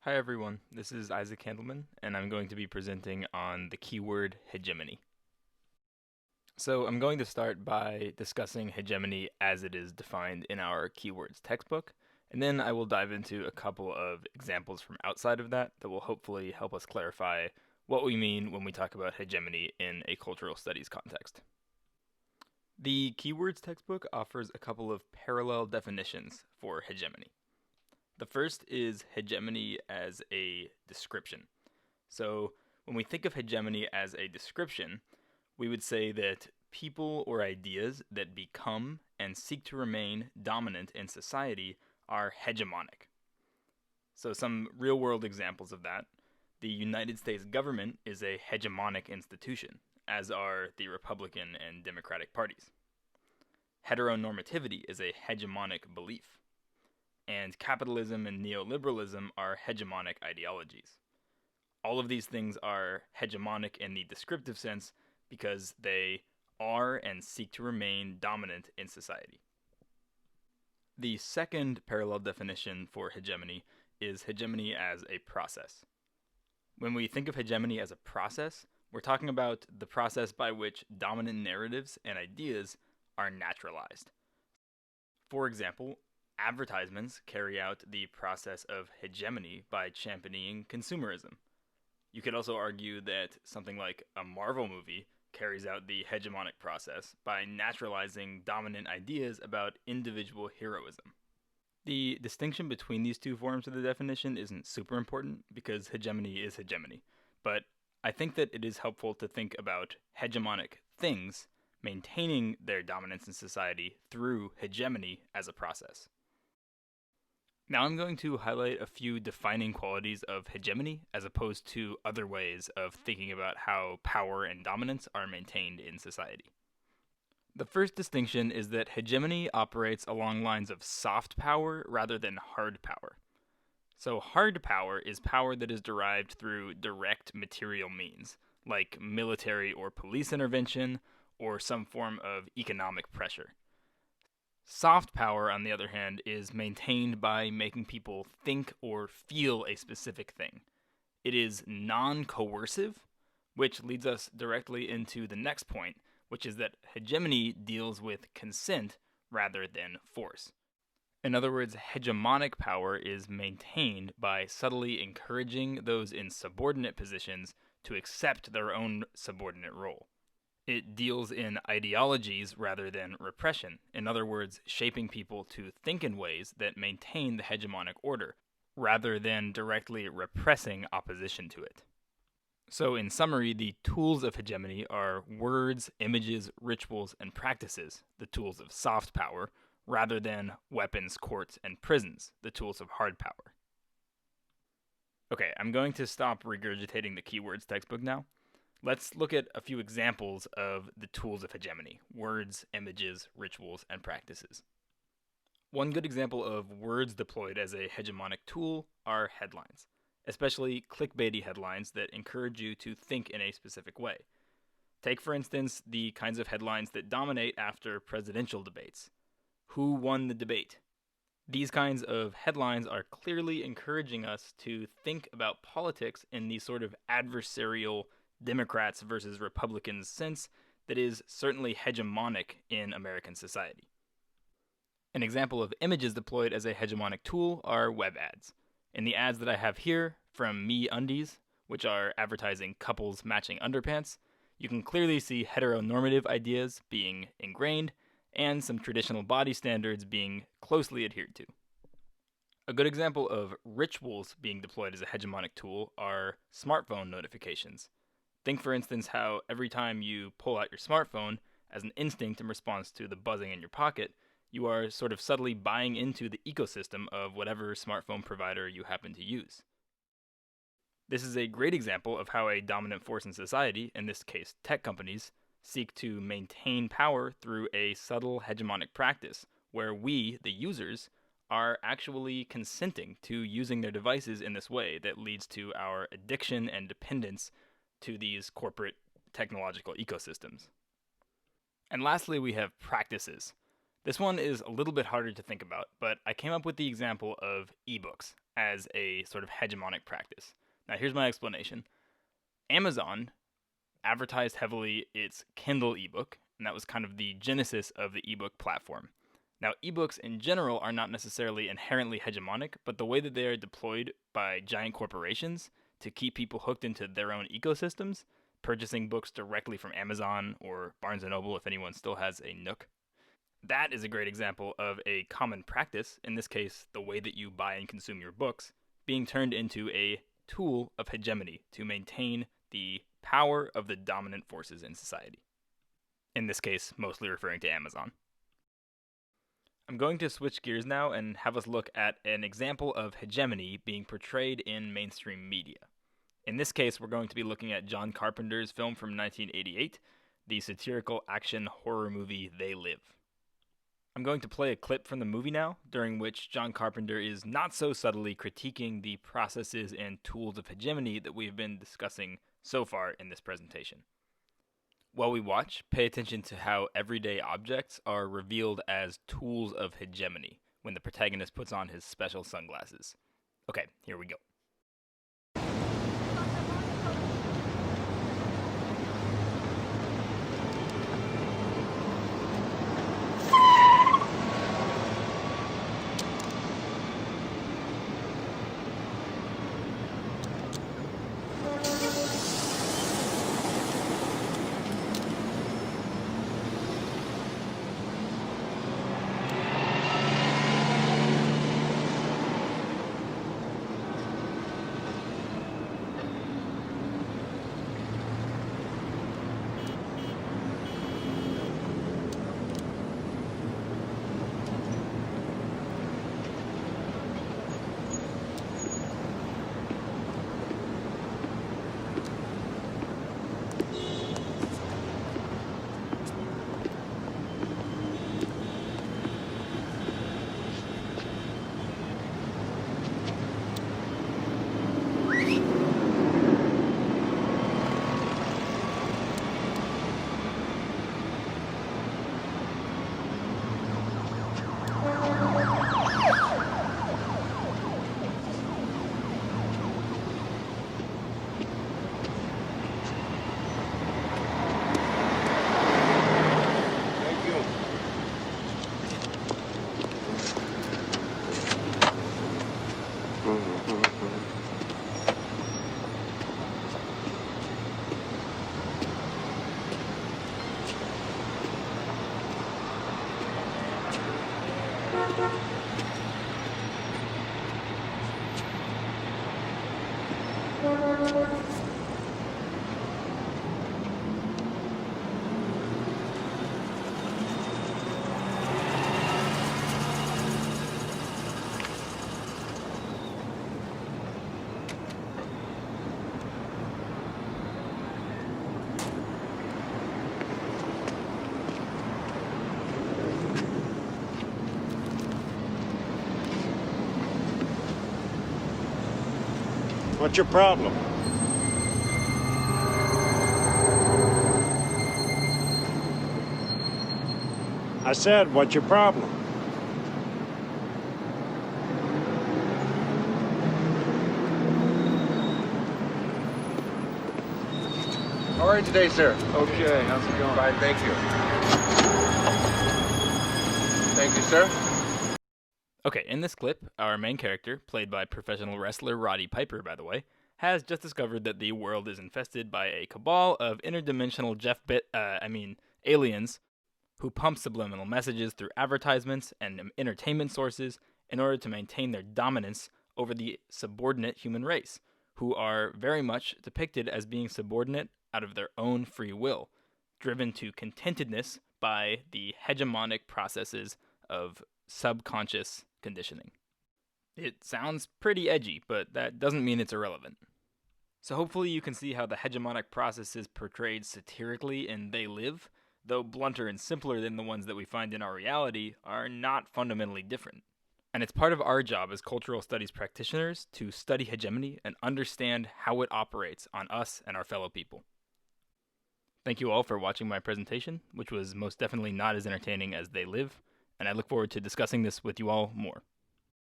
Hi everyone, this is Isaac Handelman, and I'm going to be presenting on the keyword hegemony. So I'm going to start by discussing hegemony as it is defined in our keywords textbook, and then I will dive into a couple of examples from outside of that will hopefully help us clarify what we mean when we talk about hegemony in a cultural studies context. The keywords textbook offers a couple of parallel definitions for hegemony. The first is hegemony as a description. So when we think of hegemony as a description, we would say that people or ideas that become and seek to remain dominant in society are hegemonic. So some real-world examples of that: the United States government is a hegemonic institution, as are the Republican and Democratic parties. Heteronormativity is a hegemonic belief, and capitalism and neoliberalism are hegemonic ideologies. All of these things are hegemonic in the descriptive sense because they are and seek to remain dominant in society. The second parallel definition for hegemony is hegemony as a process. When we think of hegemony as a process, we're talking about the process by which dominant narratives and ideas are naturalized. For example, advertisements carry out the process of hegemony by championing consumerism. You could also argue that something like a Marvel movie carries out the hegemonic process by naturalizing dominant ideas about individual heroism. The distinction between these two forms of the definition isn't super important because hegemony is hegemony, but I think that it is helpful to think about hegemonic things maintaining their dominance in society through hegemony as a process. Now I'm going to highlight a few defining qualities of hegemony as opposed to other ways of thinking about how power and dominance are maintained in society. The first distinction is that hegemony operates along lines of soft power rather than hard power. So hard power is power that is derived through direct material means, like military or police intervention or some form of economic pressure. Soft power, on the other hand, is maintained by making people think or feel a specific thing. It is non-coercive, which leads us directly into the next point, which is that hegemony deals with consent rather than force. In other words, hegemonic power is maintained by subtly encouraging those in subordinate positions to accept their own subordinate role. It deals in ideologies rather than repression. In other words, shaping people to think in ways that maintain the hegemonic order, rather than directly repressing opposition to it. So in summary, the tools of hegemony are words, images, rituals, and practices, the tools of soft power, rather than weapons, courts, and prisons, the tools of hard power. Okay, I'm going to stop regurgitating the keywords textbook now. Let's look at a few examples of the tools of hegemony: words, images, rituals, and practices. One good example of words deployed as a hegemonic tool are headlines, especially clickbaity headlines that encourage you to think in a specific way. Take, for instance, the kinds of headlines that dominate after presidential debates. Who won the debate? These kinds of headlines are clearly encouraging us to think about politics in the sort of adversarial Democrats versus Republicans sense that is certainly hegemonic in American society. An example of images deployed as a hegemonic tool are web ads. In the ads that I have here from MeUndies, which are advertising couples matching underpants, you can clearly see heteronormative ideas being ingrained and some traditional body standards being closely adhered to. A good example of rituals being deployed as a hegemonic tool are smartphone notifications. Think, for instance, how every time you pull out your smartphone as an instinct in response to the buzzing in your pocket, you are sort of subtly buying into the ecosystem of whatever smartphone provider you happen to use. This is a great example of how a dominant force in society, in this case tech companies, seek to maintain power through a subtle hegemonic practice where we, the users, are actually consenting to using their devices in this way that leads to our addiction and dependence to these corporate technological ecosystems. And lastly, we have practices. This one is a little bit harder to think about, but I came up with the example of ebooks as a sort of hegemonic practice. Now, here's my explanation. Amazon advertised heavily its Kindle ebook, and that was kind of the genesis of the ebook platform. Now, ebooks in general are not necessarily inherently hegemonic, but the way that they are deployed by giant corporations to keep people hooked into their own ecosystems, purchasing books directly from Amazon or Barnes & Noble if anyone still has a Nook, that is a great example of a common practice, in this case, the way that you buy and consume your books, being turned into a tool of hegemony to maintain the power of the dominant forces in society. In this case, mostly referring to Amazon. I'm going to switch gears now and have us look at an example of hegemony being portrayed in mainstream media. In this case, we're going to be looking at John Carpenter's film from 1988, the satirical action horror movie They Live. I'm going to play a clip from the movie now, during which John Carpenter is not so subtly critiquing the processes and tools of hegemony that we've been discussing so far in this presentation. While we watch, pay attention to how everyday objects are revealed as tools of hegemony when the protagonist puts on his special sunglasses. Okay, here we go. What's your problem? I said, what's your problem? How are you today, sir? Okay, how's it going? Fine, thank you. Thank you, sir. Okay, in this clip, our main character, played by professional wrestler Roddy Piper, by the way, has just discovered that the world is infested by a cabal of interdimensional aliens who pump subliminal messages through advertisements and entertainment sources in order to maintain their dominance over the subordinate human race, who are very much depicted as being subordinate out of their own free will, driven to contentedness by the hegemonic processes of subconscious conditioning. It sounds pretty edgy, but that doesn't mean it's irrelevant. So hopefully you can see how the hegemonic processes portrayed satirically in They Live, though blunter and simpler than the ones that we find in our reality, are not fundamentally different. And it's part of our job as cultural studies practitioners to study hegemony and understand how it operates on us and our fellow people. Thank you all for watching my presentation, which was most definitely not as entertaining as They Live, and I look forward to discussing this with you all more.